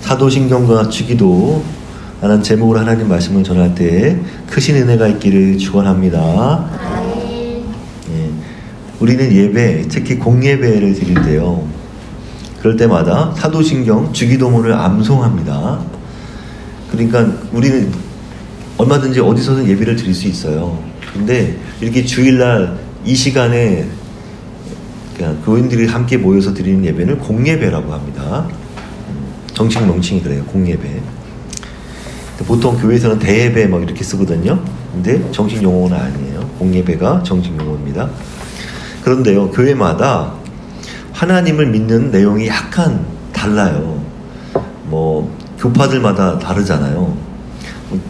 사도신경과 주기도 라는 제목으로 하나님 말씀을 전할 때 크신 은혜가 있기를 축원합니다. 예, 우리는 예배, 특히 공예배를 드릴 때요, 그럴 때마다 사도신경 주기도문을 암송합니다. 그러니까 우리는 얼마든지 어디서든 예배를 드릴 수 있어요. 근데 이렇게 주일날 이 시간에 그냥 교인들이 함께 모여서 드리는 예배는 공예배라고 합니다. 정식 명칭이 그래요. 공예배. 보통 교회에서는 대예배 막 이렇게 쓰거든요. 근데 정식 용어는 아니에요. 공예배가 정식 용어입니다. 그런데요, 교회마다 하나님을 믿는 내용이 약간 달라요. 뭐 교파들마다 다르잖아요.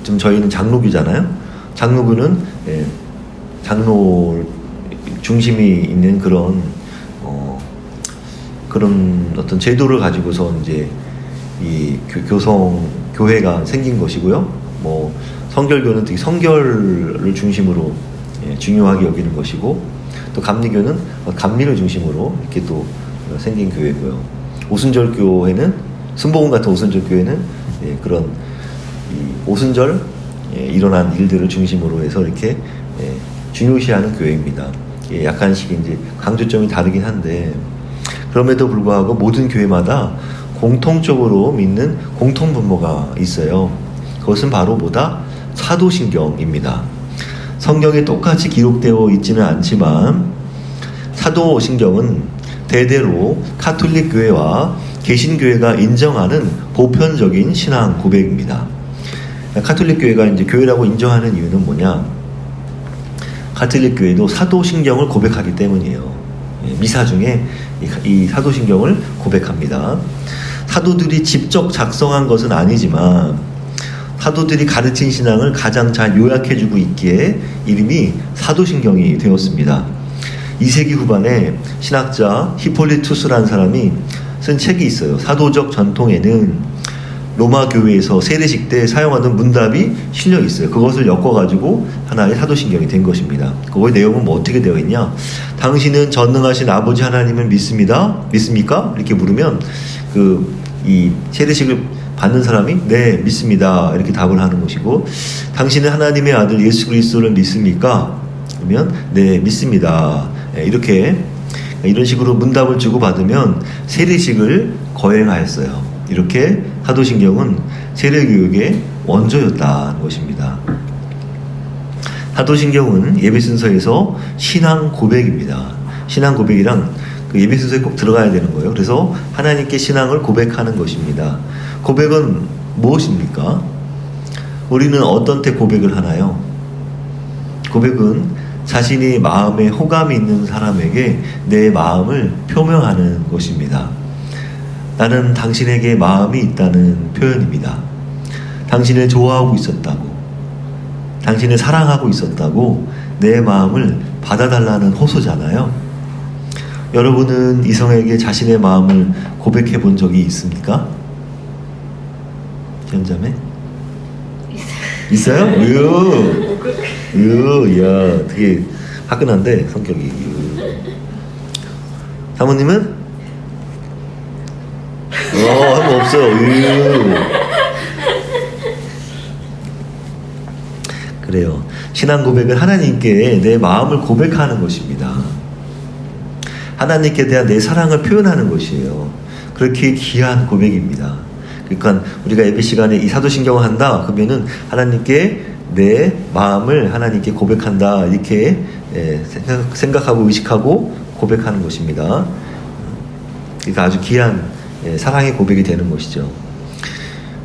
좀 저희는 장로교잖아요. 장로교는 장로 중심이 있는 그런 어떤 제도를 가지고서 이제 이 교회가 생긴 것이고요. 뭐 성결교는 특히 성결을 중심으로 중요하게 여기는 것이고, 또 감리교는 감리를 중심으로 이렇게 또 생긴 교회고요. 오순절교회는, 순복음 같은 오순절교회는 그런 이 오순절 일어난 일들을 중심으로 해서 이렇게 중요시하는 교회입니다. 약간씩 이제 강조점이 다르긴 한데, 그럼에도 불구하고 모든 교회마다 공통적으로 믿는 공통분모가 있어요. 그것은 바로 뭐다? 사도신경입니다. 성경에 똑같이 기록되어 있지는 않지만 사도신경은 대대로 가톨릭 교회와 개신교회가 인정하는 보편적인 신앙 고백입니다. 가톨릭 교회가 이제 교회라고 인정하는 이유는 뭐냐? 가톨릭 교회도 사도신경을 고백하기 때문이에요. 미사 중에 이 사도신경을 고백합니다. 사도들이 직접 작성한 것은 아니지만 사도들이 가르친 신앙을 가장 잘 요약해주고 있기에 이름이 사도신경이 되었습니다. 2세기 후반에 신학자 히폴리투스라는 사람이 쓴 책이 있어요. 사도적 전통에는 로마 교회에서 세례식 때 사용하는 문답이 실려 있어요. 그것을 엮어가지고 하나의 사도신경이 된 것입니다. 그거의 내용은 뭐 어떻게 되어 있냐? 당신은 전능하신 아버지 하나님을 믿습니다? 믿습니까? 이렇게 물으면 이 세례식을 받는 사람이 네, 믿습니다. 이렇게 답을 하는 것이고, 당신은 하나님의 아들 예수 그리스도를 믿습니까? 그러면 네, 믿습니다. 이런 식으로 문답을 주고받으면 세례식을 거행하였어요. 이렇게 사도신경은 세례교육의 원조였다는 것입니다. 사도신경은 예배순서에서 신앙 고백입니다. 신앙 고백이랑 그 예배순서에 꼭 들어가야 되는 거예요. 그래서 하나님께 신앙을 고백하는 것입니다. 고백은 무엇입니까? 우리는 어떤 때 고백을 하나요? 고백은 자신이 마음에 호감이 있는 사람에게 내 마음을 표명하는 것입니다. 나는 당신에게 마음이 있다는 표현입니다. 당신을 좋아하고 있었다고, 당신을 사랑하고 있었다고 내 마음을 받아달라는 호소잖아요. 여러분은 이성에게 자신의 마음을 고백해 본 적이 있습니까? 현자매? 있어요? 야, 되게 화끈한데 성격이. 사모님은? 한 번 없어요. 그래요. 신앙 고백은 하나님께 내 마음을 고백하는 것입니다. 하나님께 대한 내 사랑을 표현하는 것이에요. 그렇게 귀한 고백입니다. 그러니까 우리가 예배 시간에 이 사도신경을 한다 그러면은 하나님께 내 마음을 하나님께 고백한다, 이렇게 생각하고 의식하고 고백하는 것입니다. 그러니까 아주 귀한 사랑의 고백이 되는 것이죠.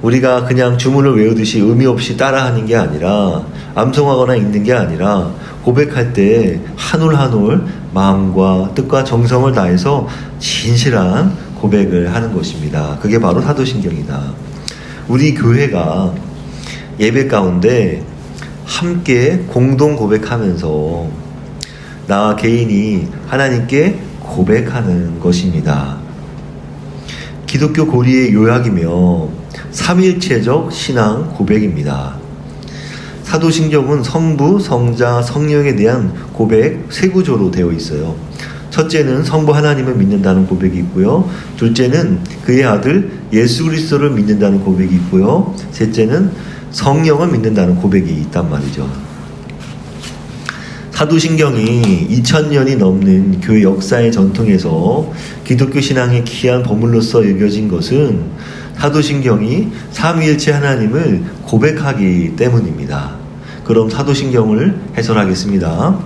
우리가 그냥 주문을 외우듯이 의미 없이 따라하는 게 아니라, 암송하거나 읽는 게 아니라 고백할 때 한 올 한 올 마음과 뜻과 정성을 다해서 진실한 고백을 하는 것입니다. 그게 바로 사도신경이다. 우리 교회가 예배 가운데 함께 공동 고백하면서 나 개인이 하나님께 고백하는 것입니다. 기독교 고리의 요약이며 삼일체적 신앙 고백입니다. 사도신경은 성부, 성자, 성령에 대한 고백 세 구조로 되어 있어요. 첫째는 성부 하나님을 믿는다는 고백이 있고요. 둘째는 그의 아들 예수 그리스도를 믿는다는 고백이 있고요. 셋째는 성령을 믿는다는 고백이 있단 말이죠. 사도신경이 2000년이 넘는 교회 역사의 전통에서 기독교 신앙의 귀한 보물로서 여겨진 것은 사도신경이 삼위일체 하나님을 고백하기 때문입니다. 그럼 사도신경을 해설하겠습니다.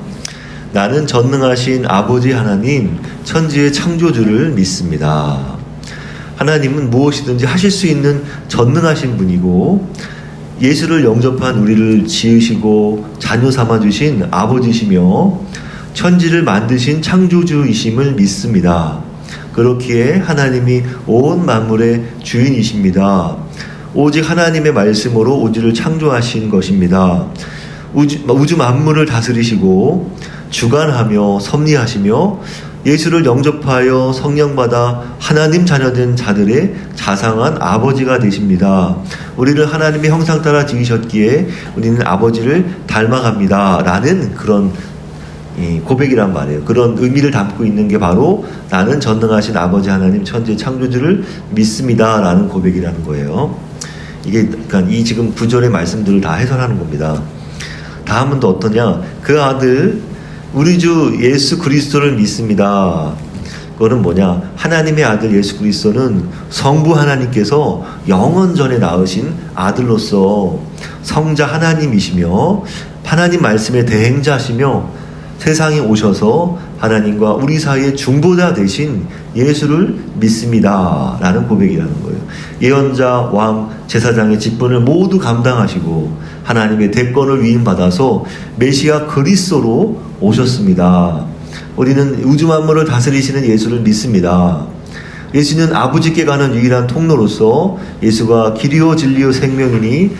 나는 전능하신 아버지 하나님, 천지의 창조주를 믿습니다. 하나님은 무엇이든지 하실 수 있는 전능하신 분이고 예수를 영접한 우리를 지으시고 자녀 삼아주신 아버지시며 천지를 만드신 창조주이심을 믿습니다. 그렇기에 하나님이 온 만물의 주인이십니다. 오직 하나님의 말씀으로 우주를 창조하신 것입니다. 우주 만물을 다스리시고 주관하며 섭리하시며 예수를 영접하여 성령받아 하나님 자녀된 자들의 자상한 아버지가 되십니다. 우리를 하나님의 형상 따라 지으셨기에 우리는 아버지를 닮아갑니다. 라는 그런 고백이란 말이에요. 그런 의미를 담고 있는 게 바로 나는 전능하신 아버지 하나님 천지의 창조주를 믿습니다. 라는 고백이라는 거예요. 이게 그러니까 이 지금 구절의 말씀들을 다 해설하는 겁니다. 다음은 또 어떠냐? 그 아들 우리 주 예수 그리스도를 믿습니다. 그거는 뭐냐? 하나님의 아들 예수 그리스도는 성부 하나님께서 영원 전에 낳으신 아들로서 성자 하나님이시며 하나님 말씀의 대행자시며 세상에 오셔서 하나님과 우리 사이의 중보자 되신 예수를 믿습니다. 라는 고백이라는 거예요. 예언자, 왕, 제사장의 직분을 모두 감당하시고 하나님의 대권을 위임받아서 메시아 그리스도로 오셨습니다. 우리는 우주 만물을 다스리시는 예수를 믿습니다. 예수는 아버지께 가는 유일한 통로로서 예수가 길이요 진리요 생명이니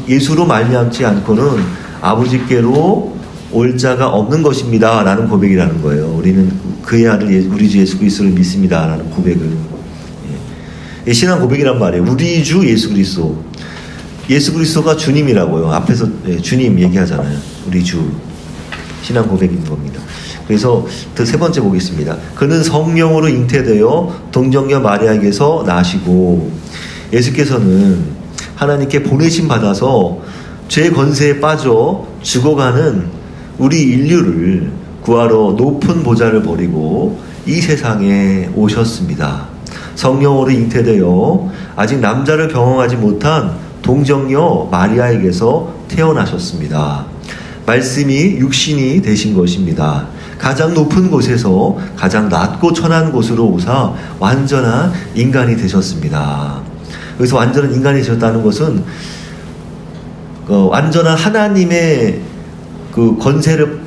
예수로 말미암지 않고는 아버지께로 올 자가 없는 것입니다. 라는 고백이라는 거예요. 우리는 그의 아들 우리 주 예수 그리스도를 믿습니다. 라는 고백을. 신앙 고백이란 말이에요. 우리 주 예수 그리스도. 예수 그리스도가 주님이라고요. 앞에서 주님 얘기하잖아요. 우리 주. 신앙 고백인 겁니다. 그래서 세 번째 보겠습니다. 그는 성령으로 잉태되어 동정녀 마리아에게서 나시고 예수께서는 하나님께 보내심 받아서 죄 권세에 빠져 죽어가는 우리 인류를 구하러 높은 보좌를 버리고 이 세상에 오셨습니다. 성령으로 잉태되어 아직 남자를 경험하지 못한 동정녀 마리아에게서 태어나셨습니다. 말씀이 육신이 되신 것입니다. 가장 높은 곳에서 가장 낮고 천한 곳으로 오사 완전한 인간이 되셨습니다. 여기서 완전한 인간이 되셨다는 것은 완전한 하나님의 그 권세를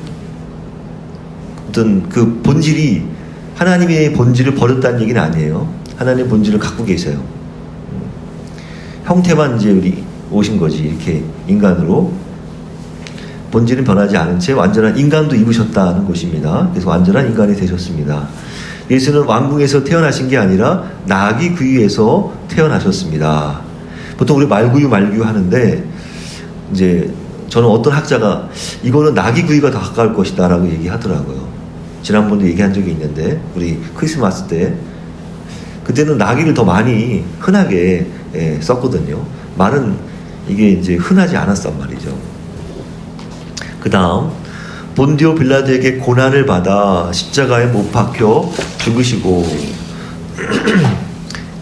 어떤 그 본질이 하나님의 본질을 버렸다는 얘기는 아니에요. 하나님의 본질을 갖고 계세요. 형태만 이제 우리 오신 거지. 이렇게 인간으로 본질은 변하지 않은 채 완전한 인간도 입으셨다는 것입니다. 그래서 완전한 인간이 되셨습니다. 예수는 왕궁에서 태어나신 게 아니라 나귀 구유에서 태어나셨습니다. 보통 우리 말구유 하는데 이제 저는 어떤 학자가 이거는 나귀 구유가 더 가까울 것이다 라고 얘기하더라고요. 지난번도 얘기한 적이 있는데 우리 크리스마스 때 그때는 나귀를 더 많이 흔하게 썼거든요. 말은 이게 이제 흔하지 않았단 말이죠. 그 다음 본디오 빌라도에게 고난을 받아 십자가에 못 박혀 죽으시고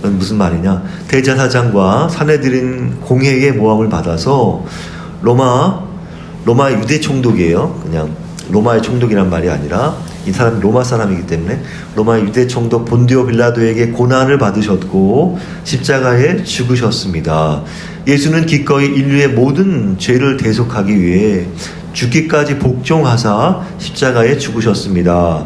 무슨 말이냐? 대제사장과 사내들인 공회의 모함을 받아서 로마 유대 총독이에요. 그냥 로마의 총독이란 말이 아니라 이 사람이 로마 사람이기 때문에 로마 유대 총독 본디오 빌라도에게 고난을 받으셨고 십자가에 죽으셨습니다. 예수는 기꺼이 인류의 모든 죄를 대속하기 위해 죽기까지 복종하사 십자가에 죽으셨습니다.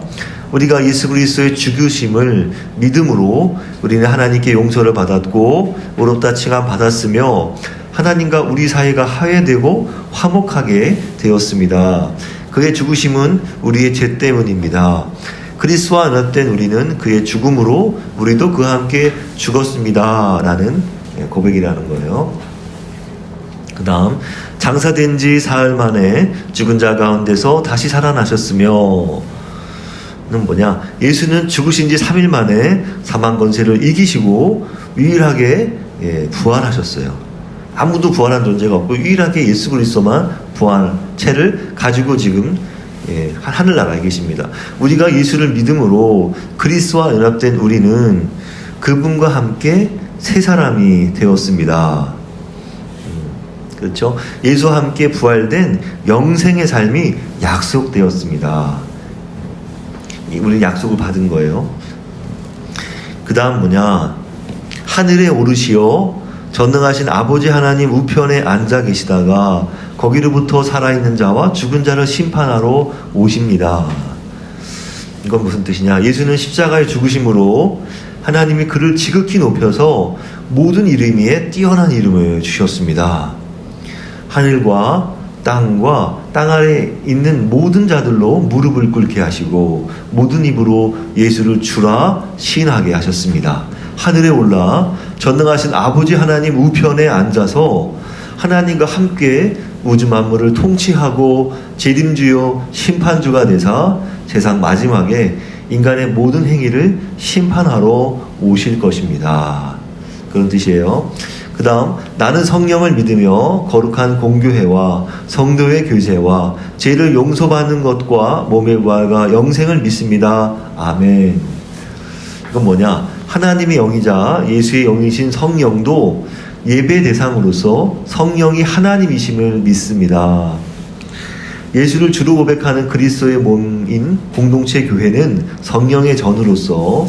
우리가 예수 그리스도의 죽으심을 믿음으로 우리는 하나님께 용서를 받았고 의롭다 칭함 받았으며 하나님과 우리 사이가 화해되고 화목하게 되었습니다. 그의 죽으심은 우리의 죄 때문입니다. 그리스도와 연합된 우리는 그의 죽음으로 우리도 그와 함께 죽었습니다. 라는 고백이라는 거예요. 그 다음 장사된 지 사흘 만에 죽은 자 가운데서 다시 살아나셨으며 뭐냐? 예수는 죽으신 지 3일 만에 사망 권세를 이기시고 유일하게 부활하셨어요. 아무도 부활한 존재가 없고 유일하게 예수 그리스도만 부활체를 가지고 지금 하늘나라에 계십니다. 우리가 예수를 믿음으로 그리스도와 연합된 우리는 그분과 함께 새 사람이 되었습니다. 그렇죠? 예수와 함께 부활된 영생의 삶이 약속되었습니다. 우리 약속을 받은 거예요. 그 다음 뭐냐? 하늘에 오르시어 전능하신 아버지 하나님 우편에 앉아 계시다가 거기로부터 살아있는 자와 죽은 자를 심판하러 오십니다. 이건 무슨 뜻이냐? 예수는 십자가의 죽으심으로 하나님이 그를 지극히 높여서 모든 이름 위에 뛰어난 이름을 주셨습니다. 하늘과 땅과 땅 아래 있는 모든 자들로 무릎을 꿇게 하시고 모든 입으로 예수를 주라 시인하게 하셨습니다. 하늘에 올라 전능하신 아버지 하나님 우편에 앉아서 하나님과 함께 우주 만물을 통치하고 재림주요 심판주가 되사 세상 마지막에 인간의 모든 행위를 심판하러 오실 것입니다. 그런 뜻이에요. 그 다음 나는 성령을 믿으며 거룩한 공교회와 성도의 교제와 죄를 용서받는 것과 몸의 부활과 영생을 믿습니다. 아멘. 이건 뭐냐? 하나님의 영이자 예수의 영이신 성령도 예배 대상으로서 성령이 하나님이심을 믿습니다. 예수를 주로 고백하는 그리스도의 몸인 공동체 교회는 성령의 전으로서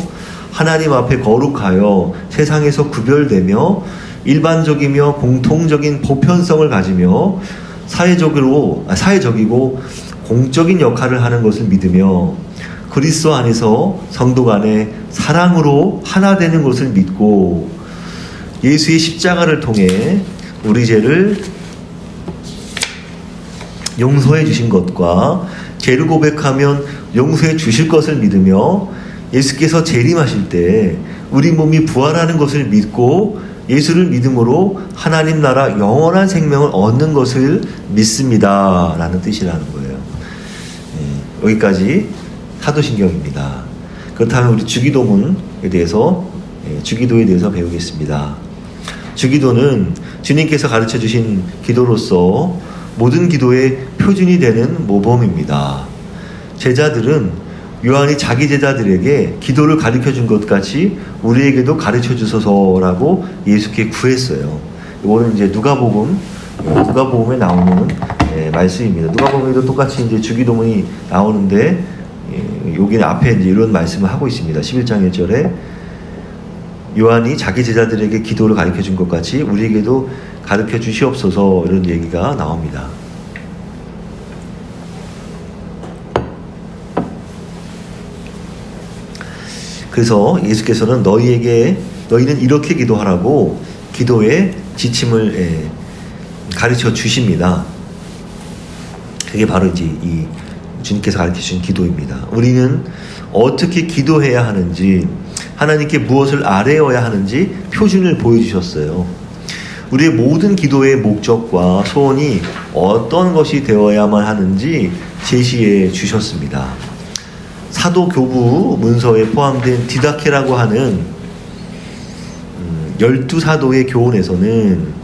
하나님 앞에 거룩하여 세상에서 구별되며 일반적이며 공통적인 보편성을 가지며 사회적이고 공적인 역할을 하는 것을 믿으며 그리스도 안에서 성도 간에 사랑으로 하나 되는 것을 믿고 예수의 십자가를 통해 우리 죄를 용서해 주신 것과 죄를 고백하면 용서해 주실 것을 믿으며 예수께서 재림하실 때 우리 몸이 부활하는 것을 믿고 예수를 믿음으로 하나님 나라 영원한 생명을 얻는 것을 믿습니다. 라는 뜻이라는 거예요. 여기까지 사도신경입니다. 그렇다면 우리 주기도문에 대해서 주기도에 대해서 배우겠습니다. 주기도는 주님께서 가르쳐 주신 기도로서 모든 기도의 표준이 되는 모범입니다. 제자들은 요한이 자기 제자들에게 기도를 가르쳐 준 것 같이 우리에게도 가르쳐 주소서라고 예수께 구했어요. 이거는 이제 누가복음에 나오는 말씀입니다. 누가복음에도 똑같이 이제 주기도문이 나오는데 여기 앞에 이제 이런 말씀을 하고 있습니다. 11장 1절에 요한이 자기 제자들에게 기도를 가르쳐 준 것 같이 우리에게도 가르쳐 주시옵소서 이런 얘기가 나옵니다. 그래서 예수께서는 너희는 이렇게 기도하라고 기도의 지침을 가르쳐 주십니다. 그게 바로 이제 이 주님께서 가르쳐 주신 기도입니다. 우리는 어떻게 기도해야 하는지, 하나님께 무엇을 아뢰어야 하는지 표준을 보여주셨어요. 우리의 모든 기도의 목적과 소원이 어떤 것이 되어야만 하는지 제시해 주셨습니다. 사도교부 문서에 포함된 디다케라고 하는 12사도의 교훈에서는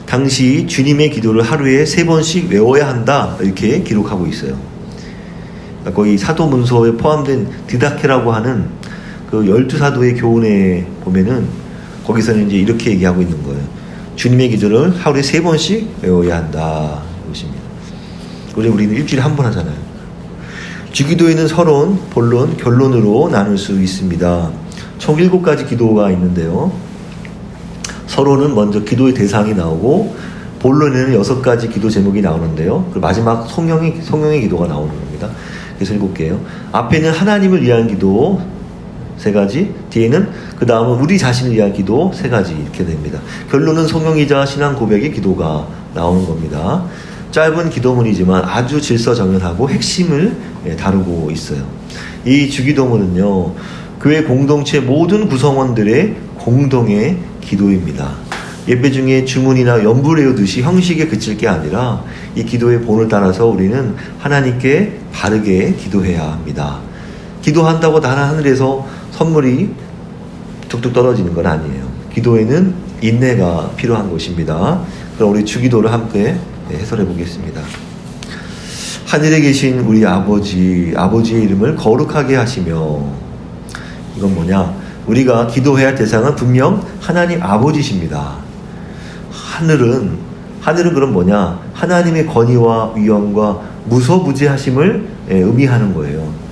당시 주님의 기도를 하루에 3번씩 외워야 한다 이렇게 기록하고 있어요. 거기 사도 문서에 포함된 디다케라고 하는 그 12사도의 교훈에 보면은 거기서는 이제 이렇게 얘기하고 있는 거예요. 주님의 기도를 하루에 3번씩 외워야 한다 이것입니다. 우리는 일주일에 한 번 하잖아요. 주기도에는 서론, 본론, 결론으로 나눌 수 있습니다. 총 7가지 기도가 있는데요. 서론은 먼저 기도의 대상이 나오고 본론에는 6가지 기도 제목이 나오는데요. 그리고 마지막 성령의 기도가 나오는 겁니다. 그래서 7개예요. 앞에는 하나님을 위한 기도 3가지, 뒤에는 그 다음은 우리 자신을 위한 기도 3가지 이렇게 됩니다. 결론은 성령이자 신앙 고백의 기도가 나오는 겁니다. 짧은 기도문이지만 아주 질서정연하고 핵심을 다루고 있어요. 이 주기도문은요, 교회 공동체 모든 구성원들의 공동의 기도입니다. 예배 중에 주문이나 연불 외우듯이 형식에 그칠 게 아니라 이 기도의 본을 따라서 우리는 하나님께 바르게 기도해야 합니다. 기도한다고 단 하늘에서 선물이 툭툭 떨어지는 건 아니에요. 기도에는 인내가 필요한 것입니다. 그럼 우리 주기도를 함께 해설해 보겠습니다. 하늘에 계신 우리 아버지의 이름을 거룩하게 하시며, 이건 뭐냐? 우리가 기도해야 할 대상은 분명 하나님 아버지십니다. 하늘은 그럼 뭐냐? 하나님의 권위와 위엄과 무소부지하심을 의미하는 거예요.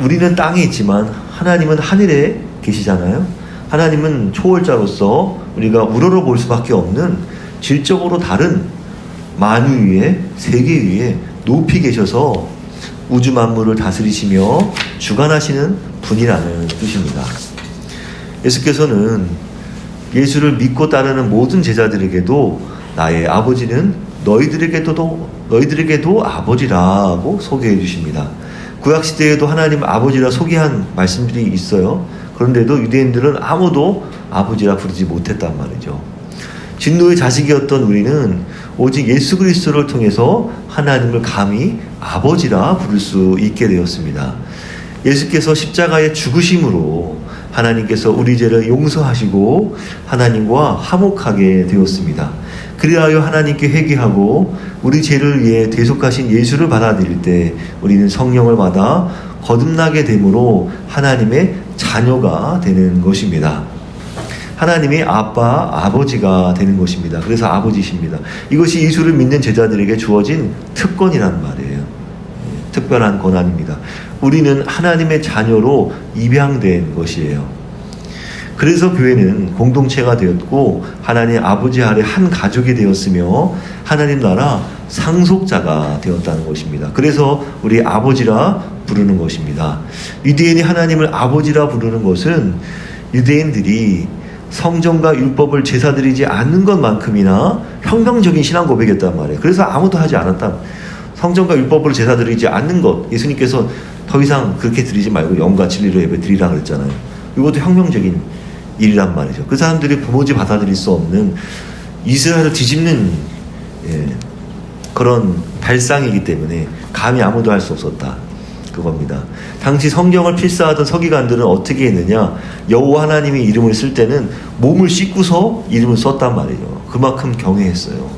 우리는 땅에 있지만 하나님은 하늘에 계시잖아요. 하나님은 초월자로서 우리가 우러러 볼 수밖에 없는 질적으로 다른 만유 위에, 세계 위에 높이 계셔서 우주 만물을 다스리시며 주관하시는 분이라는 뜻입니다. 예수께서는 예수를 믿고 따르는 모든 제자들에게도 나의 아버지는 너희들에게도 아버지라고 소개해 주십니다. 구약시대에도 하나님 아버지라 소개한 말씀들이 있어요. 그런데도 유대인들은 아무도 아버지라 부르지 못했단 말이죠. 진노의 자식이었던 우리는 오직 예수 그리스도를 통해서 하나님을 감히 아버지라 부를 수 있게 되었습니다. 예수께서 십자가의 죽으심으로 하나님께서 우리 죄를 용서하시고 하나님과 화목하게 되었습니다. 그리하여 하나님께 회개하고 우리 죄를 위해 대속하신 예수를 받아들일 때 우리는 성령을 받아 거듭나게 되므로 하나님의 자녀가 되는 것입니다. 하나님의 아버지가 되는 것입니다. 그래서 아버지십니다. 이것이 예수를 믿는 제자들에게 주어진 특권이란 말이에요. 특별한 권한입니다. 우리는 하나님의 자녀로 입양된 것이에요. 그래서 교회는 공동체가 되었고 하나님 아버지 아래 한 가족이 되었으며 하나님 나라 상속자가 되었다는 것입니다. 그래서 우리 아버지라 부르는 것입니다. 유대인이 하나님을 아버지라 부르는 것은 유대인들이 성전과 율법을 제사드리지 않는 것만큼이나 혁명적인 신앙 고백이었단 말이에요. 그래서 아무도 하지 않았다. 성전과 율법을 제사드리지 않는 것, 예수님께서 더 이상 그렇게 드리지 말고 영과 진리로 예배 드리라 그랬잖아요. 이것도 혁명적인 일이란 말이죠. 그 사람들이 도무지 받아들일 수 없는 이스라엘을 뒤집는 그런 발상이기 때문에 감히 아무도 할 수 없었다. 그겁니다. 당시 성경을 필사하던 서기관들은 어떻게 했느냐? 여호와 하나님의 이름을 쓸 때는 몸을 씻고서 이름을 썼단 말이죠. 그만큼 경외했어요.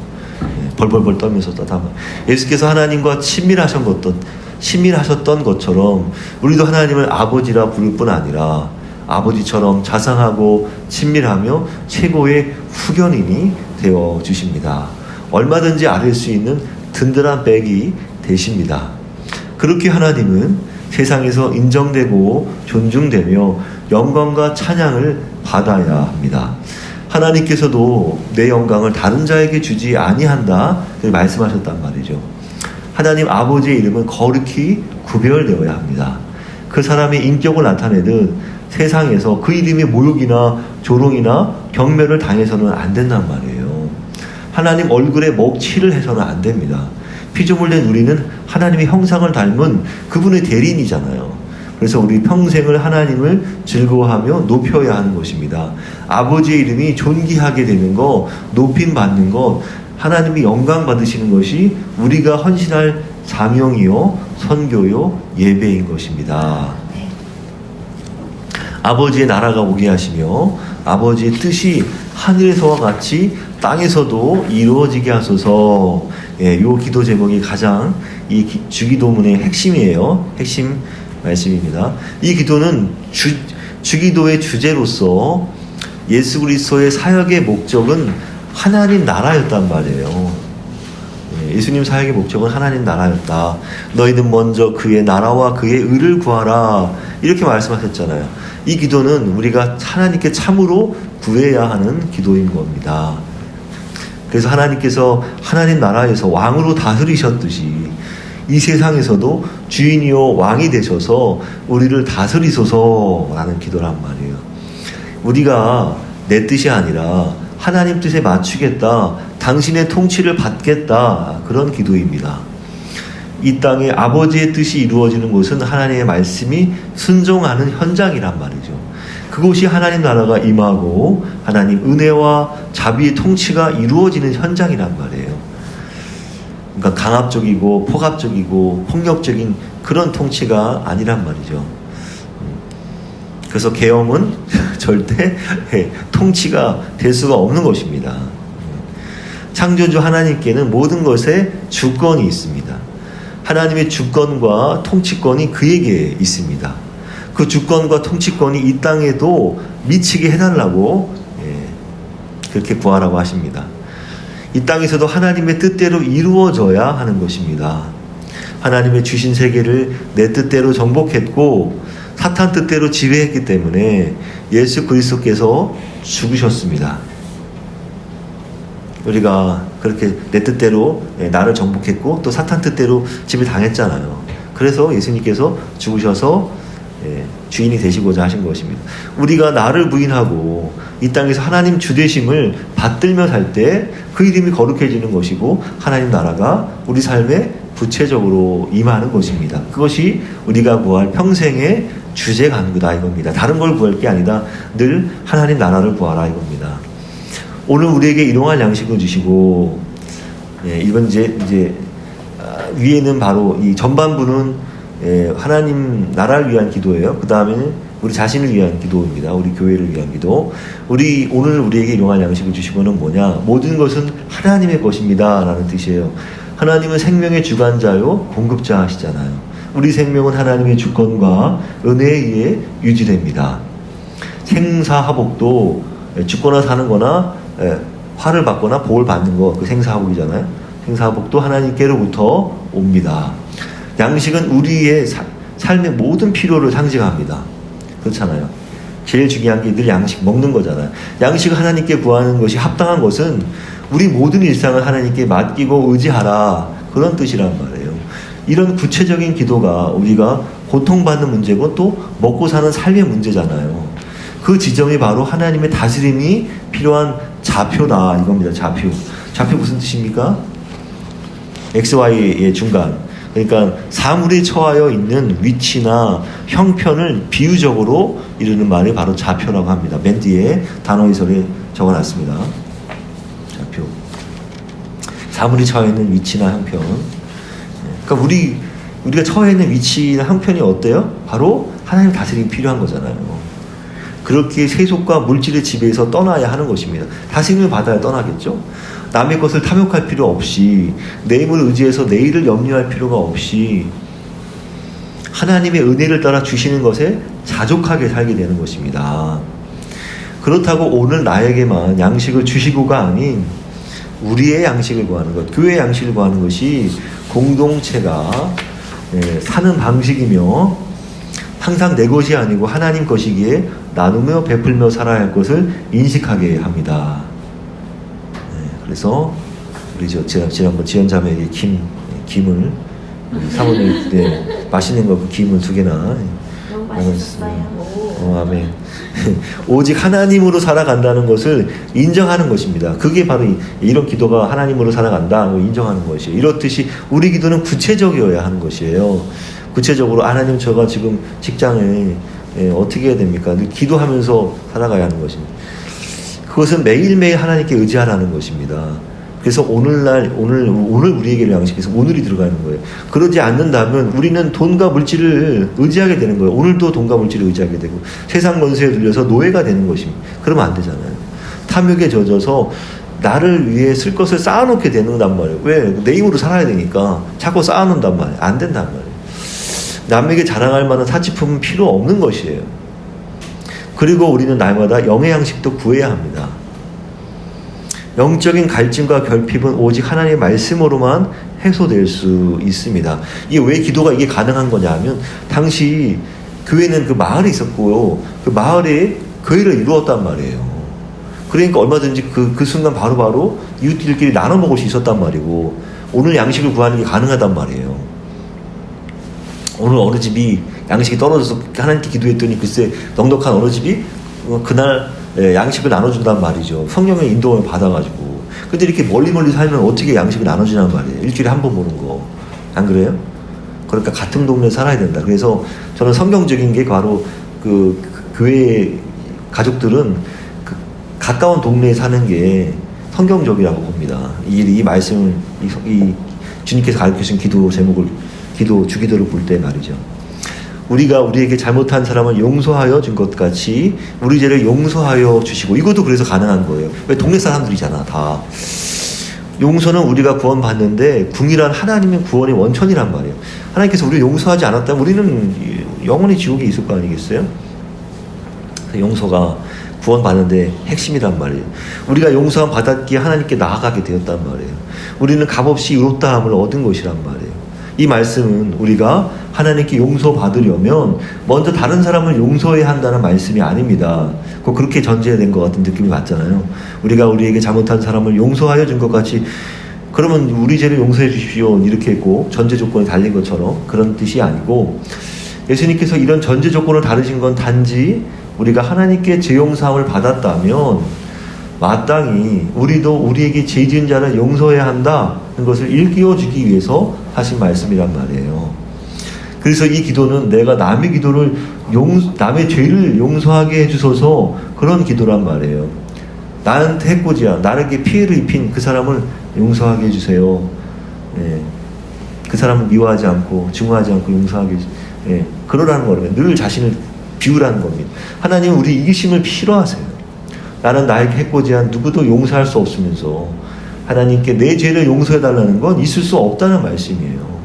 벌벌벌 떨면서 썼단 말이에요. 예수께서 하나님과 친밀하셨던 것처럼 우리도 하나님을 아버지라 부를 뿐 아니라 아버지처럼 자상하고 친밀하며 최고의 후견인이 되어 주십니다. 얼마든지 아뢰 수 있는 든든한 백이 되십니다. 그렇게 하나님은 세상에서 인정되고 존중되며 영광과 찬양을 받아야 합니다. 하나님께서도 내 영광을 다른 자에게 주지 아니한다 말씀하셨단 말이죠. 하나님 아버지의 이름은 거룩히 구별되어야 합니다. 그 사람의 인격을 나타내듯 세상에서 그 이름의 모욕이나 조롱이나 경멸을 당해서는 안 된단 말이에요. 하나님 얼굴에 먹칠을 해서는 안 됩니다. 피조물된 우리는 하나님의 형상을 닮은 그분의 대리인이잖아요. 그래서 우리 평생을 하나님을 즐거워하며 높여야 하는 것입니다. 아버지의 이름이 존귀하게 되는 것, 높임 받는 것, 하나님이 영광 받으시는 것이 우리가 헌신할 사명이요, 선교요, 예배인 것입니다. 아버지의 나라가 오게 하시며 아버지의 뜻이 하늘에서와 같이 땅에서도 이루어지게 하소서. 요 기도 제목이 가장 이 주기도문의 핵심이에요. 핵심 말씀입니다. 이 기도는 주기도의 주제로서 예수 그리스도의 사역의 목적은 하나님 나라였단 말이에요. 예수님 사역의 목적은 하나님 나라였다. 너희는 먼저 그의 나라와 그의 의를 구하라. 이렇게 말씀하셨잖아요. 이 기도는 우리가 하나님께 참으로 구해야 하는 기도인 겁니다. 그래서 하나님께서 하나님 나라에서 왕으로 다스리셨듯이 이 세상에서도 주인이요 왕이 되셔서 우리를 다스리소서라는 기도란 말이에요. 우리가 내 뜻이 아니라 하나님 뜻에 맞추겠다, 당신의 통치를 받겠다, 그런 기도입니다. 이 땅에 아버지의 뜻이 이루어지는 곳은 하나님의 말씀이 순종하는 현장이란 말이죠. 그곳이 하나님 나라가 임하고 하나님 은혜와 자비의 통치가 이루어지는 현장이란 말이에요. 그러니까 강압적이고 폭압적이고 폭력적인 그런 통치가 아니란 말이죠. 그래서 계엄은 절대 통치가 될 수가 없는 것입니다. 창조주 하나님께는 모든 것에 주권이 있습니다. 하나님의 주권과 통치권이 그에게 있습니다. 그 주권과 통치권이 이 땅에도 미치게 해달라고 그렇게 구하라고 하십니다. 이 땅에서도 하나님의 뜻대로 이루어져야 하는 것입니다. 하나님의 주신 세계를 내 뜻대로 정복했고 사탄 뜻대로 지배했기 때문에 예수 그리스도께서 죽으셨습니다. 우리가 그렇게 내 뜻대로 나를 정복했고 또 사탄 뜻대로 지배당했잖아요. 그래서 예수님께서 죽으셔서 주인이 되시고자 하신 것입니다. 우리가 나를 부인하고 이 땅에서 하나님 주되심을 받들며 살 때 그 이름이 거룩해지는 것이고 하나님 나라가 우리 삶에 구체적으로 임하는 것입니다. 그것이 우리가 구할 평생의 주제 간구다 이겁니다. 다른 걸 구할 게 아니다. 늘 하나님 나라를 구하라 이겁니다. 오늘 우리에게 일용할 양식을 주시고 이건 이제 위에는 바로 이 전반부는 하나님 나라를 위한 기도예요. 그 다음에는 우리 자신을 위한 기도입니다. 우리 교회를 위한 기도. 오늘 우리에게 일용할 양식을 주시고는 뭐냐? 모든 것은 하나님의 것입니다. 라는 뜻이에요. 하나님은 생명의 주관자요, 공급자 하시잖아요. 우리 생명은 하나님의 주권과 은혜에 의해 유지됩니다. 생사화복도 죽거나 사는 거나 화를 받거나 복을 받는 거, 그 생사화복이잖아요. 생사화복도 하나님께로부터 옵니다. 양식은 우리의 삶의 모든 필요를 상징합니다. 그렇잖아요. 제일 중요한 게 늘 양식 먹는 거잖아요. 양식을 하나님께 구하는 것이 합당한 것은 우리 모든 일상을 하나님께 맡기고 의지하라 그런 뜻이란 말이에요. 이런 구체적인 기도가 우리가 고통받는 문제고 또 먹고 사는 삶의 문제잖아요. 그 지점이 바로 하나님의 다스림이 필요한 좌표다 이겁니다. 좌표 무슨 뜻입니까? XY의 중간. 그러니까 사물에 처하여 있는 위치나 형편을 비유적으로 이루는 말이 바로 좌표라고 합니다. 맨 뒤에 단어의설에 적어놨습니다. 좌표. 사물이 처해 있는 위치나 형편. 그러니까 우리가 처해 있는 위치나 형편이 어때요? 바로 하나님 다스림이 필요한 거잖아요. 그렇게 세속과 물질의 지배에서 떠나야 하는 것입니다. 다스림을 받아야 떠나겠죠. 남의 것을 탐욕할 필요 없이 내 힘을 의지해서 내일을 염려할 필요가 없이 하나님의 은혜를 따라 주시는 것에 자족하게 살게 되는 것입니다. 그렇다고 오늘 나에게만 양식을 주시고가 아닌 우리의 양식을 구하는 것, 교회의 양식을 구하는 것이 공동체가 사는 방식이며 항상 내 것이 아니고 하나님 것이기에 나누며 베풀며 살아야 할 것을 인식하게 합니다. 그래서 우리 지난번 지연자매에게 김을 사모님 맛있는 거 그 김을 2개나 너무 맛있었어요. 아멘. 오직 하나님으로 살아간다는 것을 인정하는 것입니다. 그게 바로 이런 기도가 하나님으로 살아간다 인정하는 것이에요. 이렇듯이 우리 기도는 구체적이어야 하는 것이에요. 구체적으로 하나님 저가 지금 직장에 어떻게 해야 됩니까? 기도하면서 살아가야 하는 것입니다. 그것은 매일매일 하나님께 의지하라는 것입니다. 그래서 오늘 우리에게 양식해서 오늘이 들어가는 거예요. 그러지 않는다면 우리는 돈과 물질을 의지하게 되는 거예요. 오늘도 돈과 물질을 의지하게 되고 세상 권세에 들려서 노예가 되는 것입니다. 그러면 안 되잖아요. 탐욕에 젖어서 나를 위해 쓸 것을 쌓아놓게 되는단 말이에요. 왜? 내 힘으로 살아야 되니까 자꾸 쌓아놓는단 말이에요. 안 된단 말이에요. 남에게 자랑할 만한 사치품은 필요 없는 것이에요. 그리고 우리는 날마다 영의 양식도 구해야 합니다. 영적인 갈증과 결핍은 오직 하나님의 말씀으로만 해소될 수 있습니다. 이게 왜 기도가 이게 가능한 거냐 하면 당시 교회는 그 마을에 있었고요. 그 마을에 교회를 이루었단 말이에요. 그러니까 얼마든지 그 순간 바로바로 이웃들끼리 나눠 먹을 수 있었단 말이고 오늘 양식을 구하는 게 가능하단 말이에요. 오늘 어느 집이 양식이 떨어져서 하나님께 기도했더니 글쎄 넉넉한 어느 집이 그날 양식을 나눠준단 말이죠. 성령의 인도를 받아가지고. 근데 이렇게 멀리 살면 어떻게 양식을 나눠주냐는 말이에요. 일주일에 한 번 보는 거. 안 그래요? 그러니까 같은 동네에 살아야 된다. 그래서 저는 성경적인 게 바로 그 교회 가족들은 그 가까운 동네에 사는 게 성경적이라고 봅니다. 이 말씀을 이 주님께서 가르치신 기도 제목을 주기도를 볼 때 말이죠. 우리가 우리에게 잘못한 사람을 용서하여 준 것 같이 우리 죄를 용서하여 주시고, 이것도 그래서 가능한 거예요. 왜? 동네 사람들이잖아 다. 용서는 우리가 구원받는데 궁일한 하나님의 구원의 원천이란 말이에요. 하나님께서 우리를 용서하지 않았다면 우리는 영원히 지옥에 있을 거 아니겠어요? 용서가 구원받는데 핵심이란 말이에요. 우리가 용서함 받았기에 하나님께 나아가게 되었단 말이에요. 우리는 값없이 의롭다함을 얻은 것이란 말이에요. 이 말씀은 우리가 하나님께 용서받으려면 먼저 다른 사람을 용서해야 한다는 말씀이 아닙니다. 그렇게 전제된 것 같은 느낌이 받잖아요. 우리가 우리에게 잘못한 사람을 용서하여 준 것 같이, 그러면 우리 죄를 용서해 주십시오 이렇게 했고 전제 조건이 달린 것처럼, 그런 뜻이 아니고, 예수님께서 이런 전제 조건을 다루신 건 단지 우리가 하나님께 죄 용서함을 받았다면 마땅히 우리도 우리에게 죄 지은 자를 용서해야 한다는 것을 일깨워주기 위해서 하신 말씀이란 말이에요. 그래서 이 기도는 내가 남의 기도를 남의 죄를 용서하게 해주소서, 그런 기도란 말이에요. 나한테 해코지야, 나에게 피해를 입힌 그 사람을 용서하게 해주세요. 예. 그 사람을 미워하지 않고 증오하지 않고 용서하게 해주세요. 예. 그러라는 거예요. 늘 자신을 비우라는 겁니다. 하나님은 우리 이기심을 싫어하세요. 나는 나에게 해코지한 누구도 용서할 수 없으면서 하나님께 내 죄를 용서해달라는 건 있을 수 없다는 말씀이에요.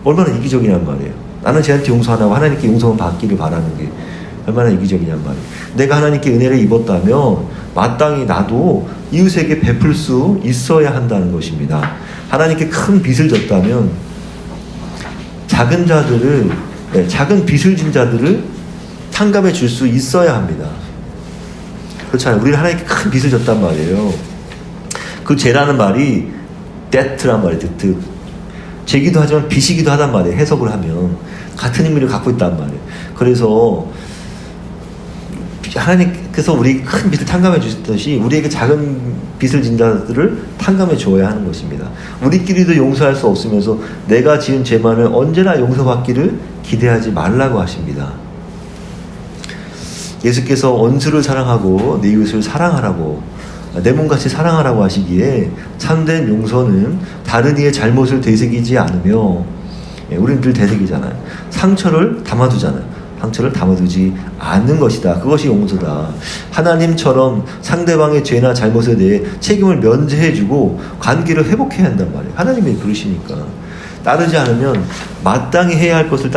얼마나 이기적이냔 말이에요. 나는 쟤한테 용서 안 하고 하나님께 용서만 받기를 바라는 게 얼마나 이기적이냔 말이에요. 내가 하나님께 은혜를 입었다면 마땅히 나도 이웃에게 베풀 수 있어야 한다는 것입니다. 하나님께 큰 빚을 졌다면 작은 빚을 진 자들을 탕감해 줄 수 있어야 합니다. 그렇잖아요. 우리는 하나님께 큰 빚을 졌단 말이에요. 그 죄라는 말이 debt란 말이에요. debt. 죄기도 하지만 빚이기도 하단 말이에요. 해석을 하면 같은 의미를 갖고 있단 말이에요. 그래서 하나님께서 우리 큰 빚을 탕감해 주셨듯이 우리에게 작은 빚을 진 자들을 탕감해 주어야 하는 것입니다. 우리끼리도 용서할 수 없으면서 내가 지은 죄만을 언제나 용서받기를 기대하지 말라고 하십니다. 예수께서 원수를 사랑하고 내 이웃을 사랑하라고, 내 몸같이 사랑하라고 하시기에 참된 용서는 다른 이의 잘못을 되새기지 않으며, 우리는 늘 되새기잖아요. 상처를 담아두잖아요. 상처를 담아두지 않는 것이다. 그것이 용서다. 하나님처럼 상대방의 죄나 잘못에 대해 책임을 면제해주고 관계를 회복해야 한단 말이에요. 하나님이 그러시니까. 따르지 않으면 마땅히 해야 할 것을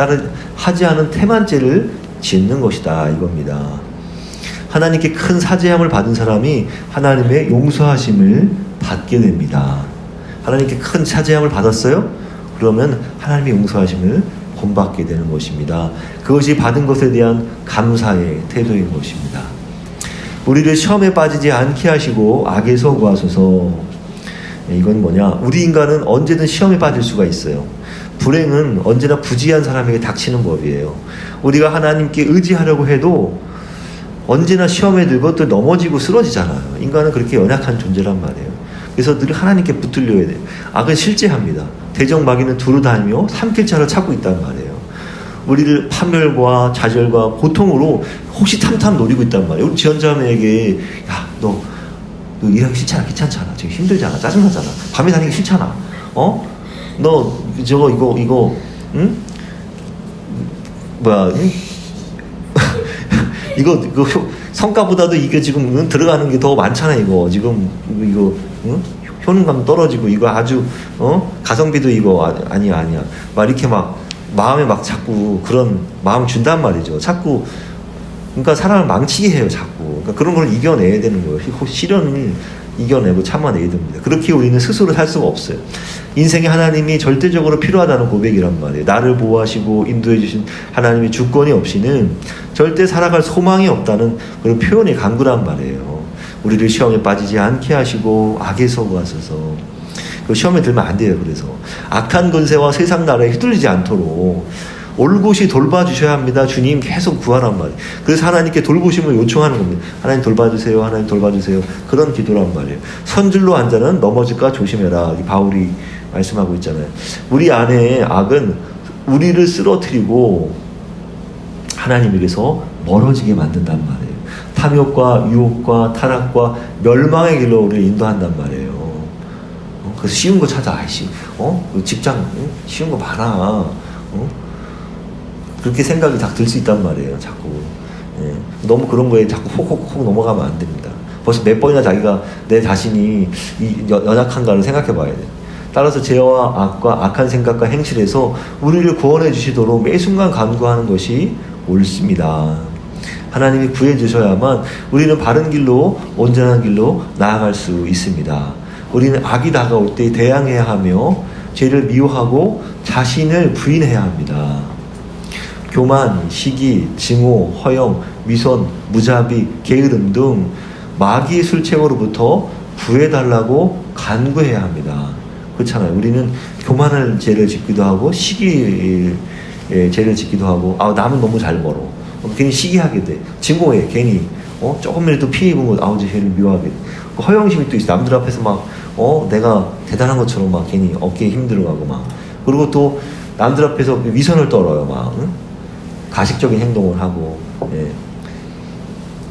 하지 않은 태만죄를 짓는 것이다, 이겁니다. 하나님께 큰 사죄함을 받은 사람이 하나님의 용서하심을 받게 됩니다. 하나님께 큰 사죄함을 받았어요? 그러면 하나님의 용서하심을 본받게 되는 것입니다. 그것이 받은 것에 대한 감사의 태도인 것입니다. 우리를 시험에 빠지지 않게 하시고 악에서 구하소서. 이건 뭐냐? 우리 인간은 언제든 시험에 빠질 수가 있어요. 불행은 언제나 부지한 사람에게 닥치는 법이에요. 우리가 하나님께 의지하려고 해도 언제나 시험에 들고 또 넘어지고 쓰러지잖아요. 인간은 그렇게 연약한 존재란 말이에요. 그래서 늘 하나님께 붙들려야 돼요. 악은 실제합니다. 대적마귀는 두루다니며 삼킬자를 찾고 있단 말이에요. 우리를 파멸과 좌절과 고통으로 혹시 탐탐 노리고 있단 말이에요. 우리 지연자매에게 야, 너 일하기 싫잖아, 귀찮잖아, 지금 힘들잖아, 짜증나잖아, 밤에 다니기 싫잖아, 너 저거 이거 응? 뭐야? 응? 이거 성과보다도 이게 지금 들어가는 게 더 많잖아. 이거 지금 이거 응? 효능감 떨어지고 이거 아주 가성비도 이거 아니야. 막 이렇게 막 마음에 막 자꾸 그런 마음 준단 말이죠. 자꾸 그러니까 사람을 망치게 해요. 자꾸. 그러니까 그런 걸 이겨내야 되는 거예요. 시련을 이겨내고 참아내야 됩니다. 그렇게 우리는 스스로 살 수가 없어요. 인생에 하나님이 절대적으로 필요하다는 고백이란 말이에요. 나를 보호하시고 인도해 주신 하나님의 주권이 없이는 절대 살아갈 소망이 없다는 그런 표현이 강구란 말이에요. 우리를 시험에 빠지지 않게 하시고 악에서 구하소서. 시험에 들면 안 돼요. 그래서 악한 권세와 세상 나라에 휘둘리지 않도록 올곧이 돌봐주셔야 합니다. 주님 계속 구하란 말이에요. 그래서 하나님께 돌보심을 요청하는 겁니다. 하나님 돌봐주세요. 하나님 돌봐주세요. 그런 기도란 말이에요. 선줄로 앉아는 넘어질까 조심해라. 바울이 말씀하고 있잖아요. 우리 안에 악은 우리를 쓰러뜨리고 하나님에게서 멀어지게 만든단 말이에요. 탐욕과 유혹과 타락과 멸망의 길로 우리를 인도한단 말이에요. 그래서 쉬운 거 찾아. 아이씨, 그 직장 쉬운 거 많아. 그렇게 생각이 다 들 수 있단 말이에요. 자꾸. 예. 너무 그런 거에 자꾸 혹혹혹 넘어가면 안 됩니다. 벌써 몇 번이나 자기가 내 자신이 연약한가를 생각해 봐야 돼. 따라서 죄와 악과 악한 생각과 행실에서 우리를 구원해 주시도록 매 순간 간구하는 것이 옳습니다. 하나님이 구해 주셔야만 우리는 바른 길로, 온전한 길로 나아갈 수 있습니다. 우리는 악이 다가올 때 대항해야 하며 죄를 미워하고 자신을 부인해야 합니다. 교만, 시기, 증오, 허영, 위선, 무자비, 게으름 등 마귀의 술책으로부터 구해달라고 간구해야 합니다. 그렇잖아요. 우리는 교만을 죄를 짓기도 하고 시기의 죄를 짓기도 하고 남은 너무 잘 벌어. 괜히 시기하게 돼. 증오해. 괜히 조금이라도 피해 입은 거 아우 죄를 미워하게 돼. 허영심이 또 있어. 남들 앞에서 막 내가 대단한 것처럼 막 괜히 어깨에 힘들어가고 막. 그리고 또 남들 앞에서 위선을 떨어요. 막 가식적인 행동을 하고. 예.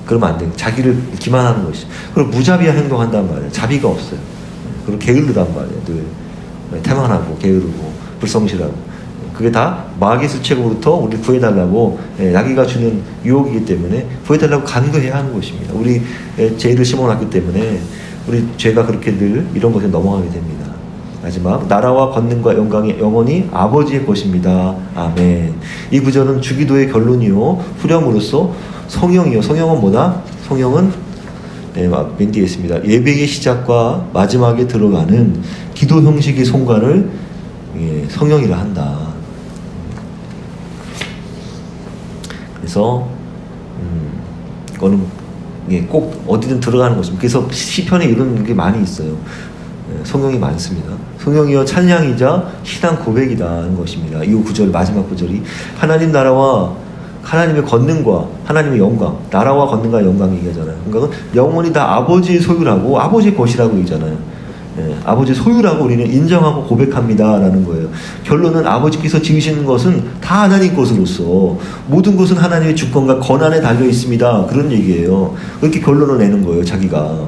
그러면 안 돼. 자기를 기만하는 것이죠. 그리고 무자비한 행동한단 말이에요. 자비가 없어요. 그리고 게으르단 말이에요. 늘 태만하고 게으르고 불성실하고. 그게 다 마귀의 수책으로부터 우리를 구해달라고 마귀가 주는 유혹이기 때문에 구해달라고 간구해야 하는 것입니다. 우리 죄를 심어놨기 때문에 우리 죄가 그렇게 늘 이런 것에 넘어가게 됩니다. 마지막 나라와 권능과 영광이 영원히 아버지의 것입니다. 아멘. 이 구절은 주기도의 결론이요 후렴으로써 성령이요. 성령은 뭐다? 성령은 맨 뒤에 있습니다. 예배의 시작과 마지막에 들어가는 기도 형식의 송가를 성령이라 한다. 그래서 이거는 꼭 어디든 들어가는 것입니다. 그래서 시편에 이런 게 많이 있어요. 성령이 많습니다. 성령이여 찬양이자 신앙 고백이라는 것입니다. 이 구절 마지막 구절이 하나님 나라와 하나님의 권능과 하나님의 영광, 나라와 권능과 영광 얘기하잖아요. 그러니까 영원히 다 아버지의 소유라고, 아버지의 것이라고 얘기잖아요. 아버지의 소유라고 우리는 인정하고 고백합니다라는 거예요. 결론은 아버지께서 지으시는 것은 다 하나님 것으로서 모든 것은 하나님의 주권과 권한에 달려 있습니다. 그런 얘기예요. 그렇게 결론을 내는 거예요. 자기가.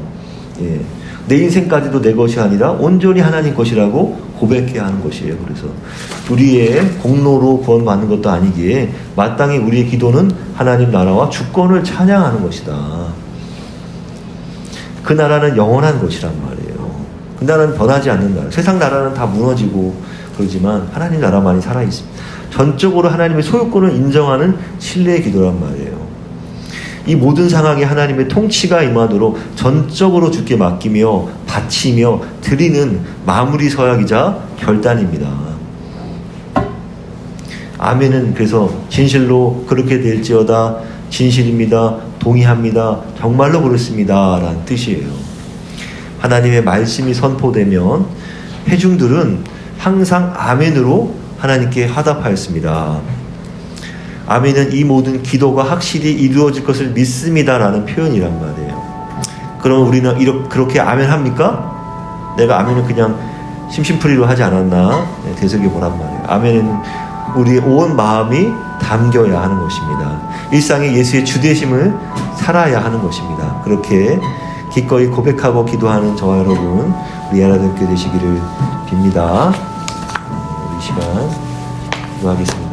내 인생까지도 내 것이 아니라 온전히 하나님 것이라고 고백해야 하는 것이에요. 그래서 우리의 공로로 구원받는 것도 아니기에 마땅히 우리의 기도는 하나님 나라와 주권을 찬양하는 것이다. 그 나라는 영원한 것이란 말이에요. 그 나라는 변하지 않는 나라. 세상 나라는 다 무너지고 그러지만 하나님 나라만이 살아있습니다. 전적으로 하나님의 소유권을 인정하는 신뢰의 기도란 말이에요. 이 모든 상황에 하나님의 통치가 임하도록 전적으로 주께 맡기며 바치며 드리는 마무리 서약이자 결단입니다. 아멘은 그래서 진실로 그렇게 될지어다, 진실입니다, 동의합니다, 정말로 그렇습니다 라는 뜻이에요. 하나님의 말씀이 선포되면 회중들은 항상 아멘으로 하나님께 화답하였습니다. 아멘은 이 모든 기도가 확실히 이루어질 것을 믿습니다라는 표현이란 말이에요. 그럼 우리는 그렇게 아멘 합니까? 내가 아멘은 그냥 심심풀이로 하지 않았나? 되새겨보란 말이에요. 아멘은 우리의 온 마음이 담겨야 하는 것입니다. 일상의 예수의 주되심을 살아야 하는 것입니다. 그렇게 기꺼이 고백하고 기도하는 저와 여러분, 우리 하나님께 되시기를 빕니다. 우리 시간 기도하겠습니다.